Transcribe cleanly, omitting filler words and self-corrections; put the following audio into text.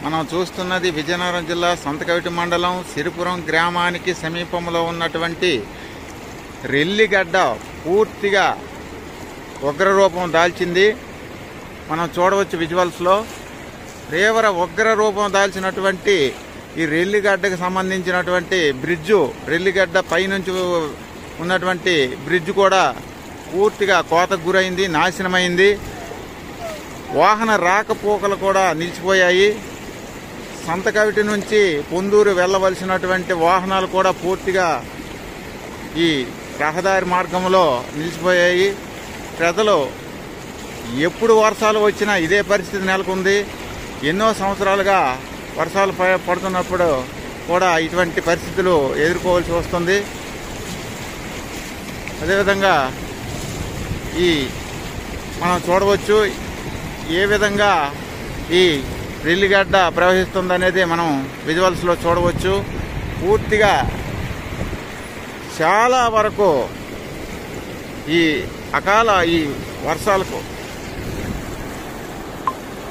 మనం చూస్తున్నది విజయనగరం జిల్లా సంతకవిటి మండలం సిరిపురం గ్రామానికి సమీపంలో ఉన్నటువంటి రెల్లిగడ్డ పూర్తిగా ఉగ్రరూపం దాల్చింది. మనం చూడవచ్చు విజువల్స్లో. తీవ్ర ఉగ్రరూపం దాల్చినటువంటి ఈ రెల్లిగడ్డకు సంబంధించినటువంటి బ్రిడ్జు, రెల్లిగడ్డ పైనుంచి ఉన్నటువంటి బ్రిడ్జ్ కూడా పూర్తిగా కోతకు గురైంది, నాశనమైంది. వాహన రాకపోకలు కూడా నిలిచిపోయాయి. సంతకవిటి నుంచి పొందూరు వెళ్ళవలసినటువంటి వాహనాలు కూడా పూర్తిగా ఈ రహదారి మార్గంలో నిలిచిపోయాయి. ప్రజలు ఎప్పుడు వర్షాలు వచ్చినా ఇదే పరిస్థితి నెలకొంది. ఎన్నో సంవత్సరాలుగా వర్షాలు పడుతున్నప్పుడు కూడా ఇటువంటి పరిస్థితులు ఎదుర్కోవాల్సి వస్తుంది. అదేవిధంగా మనం చూడవచ్చు ఏ విధంగా ఈ రెల్లిగడ్డ ప్రవహిస్తుందనేది మనం విజువల్స్లో చూడవచ్చు. పూర్తిగా చాలా వరకు ఈ వర్షాలకు